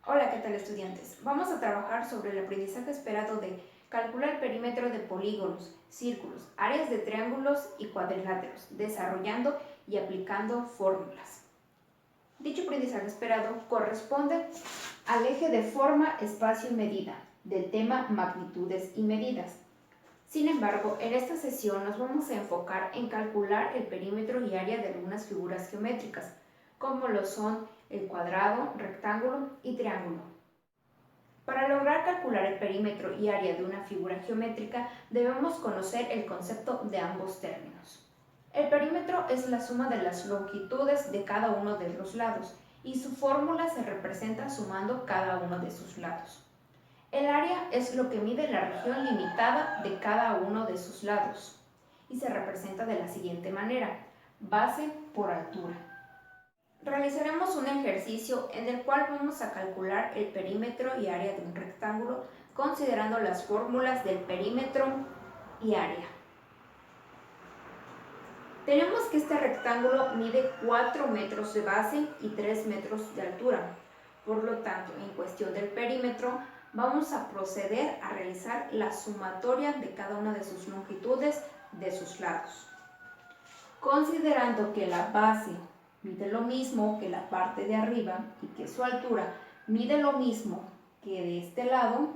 Hola, ¿qué tal estudiantes? Vamos a trabajar sobre el aprendizaje esperado de calcular el perímetro de polígonos, círculos, áreas de triángulos y cuadriláteros, desarrollando y aplicando fórmulas. Dicho aprendizaje esperado corresponde al eje de forma, espacio y medida, del tema magnitudes y medidas. Sin embargo, en esta sesión nos vamos a enfocar en calcular el perímetro y área de algunas figuras geométricas, como lo son el cuadrado, rectángulo y triángulo. Para lograr calcular el perímetro y área de una figura geométrica, debemos conocer el concepto de ambos términos. El perímetro es la suma de las longitudes de cada uno de los lados y su fórmula se representa sumando cada uno de sus lados. El área es lo que mide la región limitada de cada uno de sus lados y se representa de la siguiente manera: base por altura. Realizaremos un ejercicio en el cual vamos a calcular el perímetro y área de un rectángulo considerando las fórmulas del perímetro y área. Tenemos que este rectángulo mide 4 metros de base y 3 metros de altura. Por lo tanto, en cuestión del perímetro, vamos a proceder a realizar la sumatoria de cada una de sus longitudes de sus lados. Considerando que la base mide lo mismo que la parte de arriba y que su altura mide lo mismo que de este lado,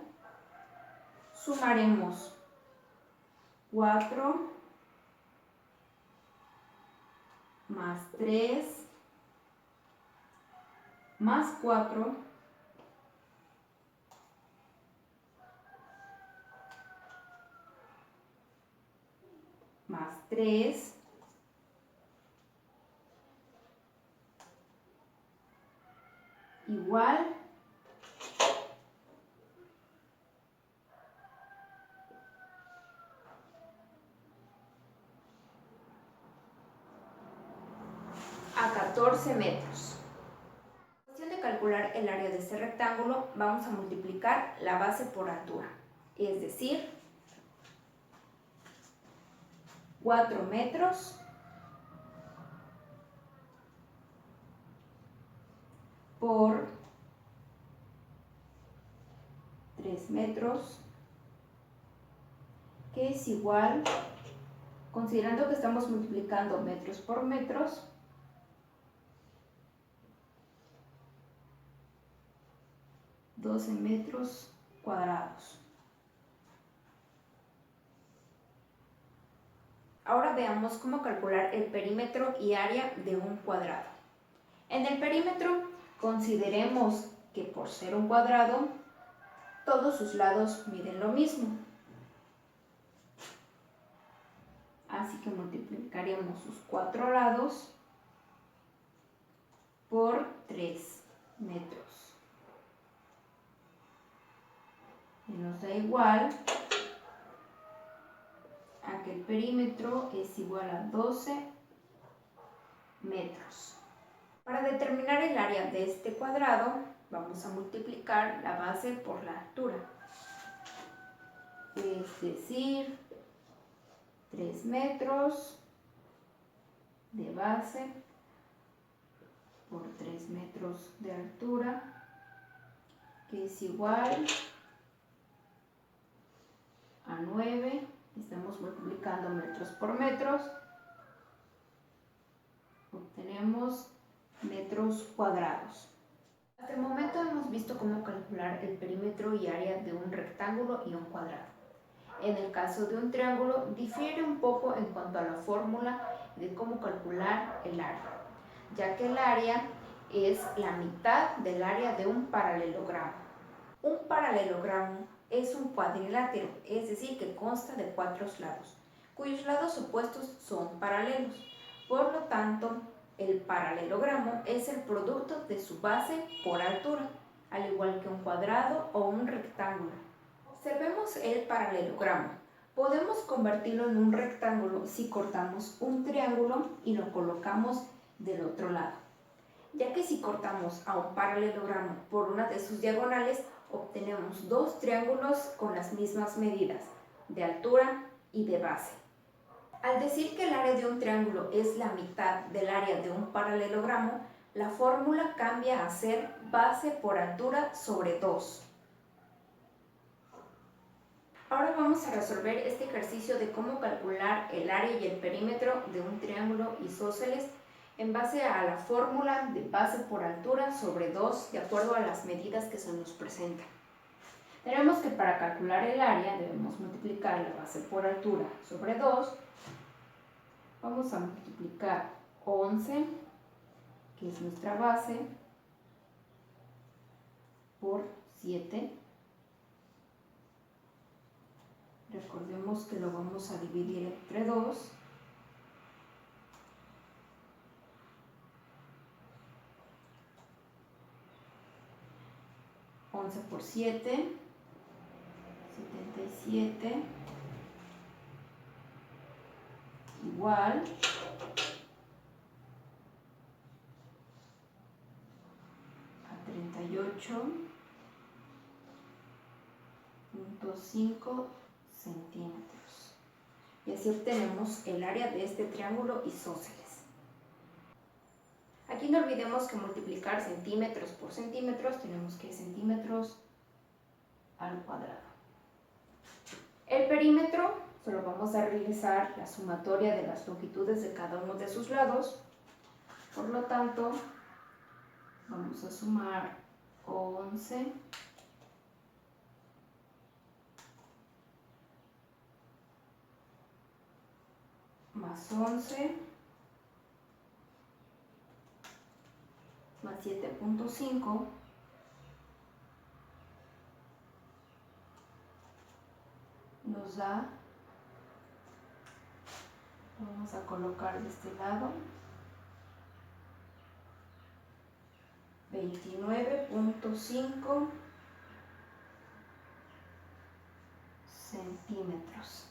sumaremos 4 más 3 más 4 más 3 igual a 14 metros. En cuestión de calcular el área de este rectángulo, vamos a multiplicar la base por altura, es decir, 4 metros por 3 metros, que es igual, considerando que estamos multiplicando metros por metros, 12 metros cuadrados. Ahora veamos cómo calcular el perímetro y área de un cuadrado. En el perímetro, consideremos que por ser un cuadrado, todos sus lados miden lo mismo. Así que multiplicaremos sus 4 lados por 3 metros. Y nos da igual a que el perímetro es igual a 12 metros. Para determinar el área de este cuadrado, vamos a multiplicar la base por la altura. Es decir, 3 metros de base por 3 metros de altura, que es igual a 9. Estamos multiplicando metros por metros. Obtenemos metros cuadrados. Hasta el momento hemos visto cómo calcular el perímetro y área de un rectángulo y un cuadrado. En el caso de un triángulo difiere un poco en cuanto a la fórmula de cómo calcular el área, ya que el área es la mitad del área de un paralelogramo. Un paralelogramo es un cuadrilátero, es decir, que consta de 4 lados, cuyos lados opuestos son paralelos. Por lo tanto, el paralelogramo es el producto de su base por altura, al igual que un cuadrado o un rectángulo. Observemos el paralelogramo. Podemos convertirlo en un rectángulo si cortamos un triángulo y lo colocamos del otro lado, ya que si cortamos a un paralelogramo por una de sus diagonales, obtenemos dos triángulos con las mismas medidas de altura y de base. Al decir que el área de un triángulo es la mitad del área de un paralelogramo, la fórmula cambia a ser base por altura sobre 2. Ahora vamos a resolver este ejercicio de cómo calcular el área y el perímetro de un triángulo isósceles en base a la fórmula de base por altura sobre 2 de acuerdo a las medidas que se nos presentan. Tenemos que para calcular el área debemos multiplicar la base por altura sobre 2. Vamos a multiplicar 11, que es nuestra base, por 7. Recordemos que lo vamos a dividir entre 2. Once por 7, 77, igual a 38.5 centímetros. Y así obtenemos el área de este triángulo isósceles. Aquí no olvidemos que multiplicar centímetros por centímetros tenemos que centímetros al cuadrado. El perímetro solo vamos a realizar la sumatoria de las longitudes de cada uno de sus lados. Por lo tanto, vamos a sumar 11 más 11 más 7.5 nos da, vamos a colocar de este lado, 29.5 centímetros.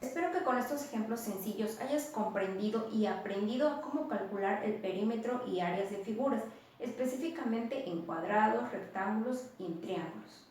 Espero que con estos ejemplos sencillos hayas comprendido y aprendido cómo calcular el perímetro y áreas de figuras, específicamente en cuadrados, rectángulos y en triángulos.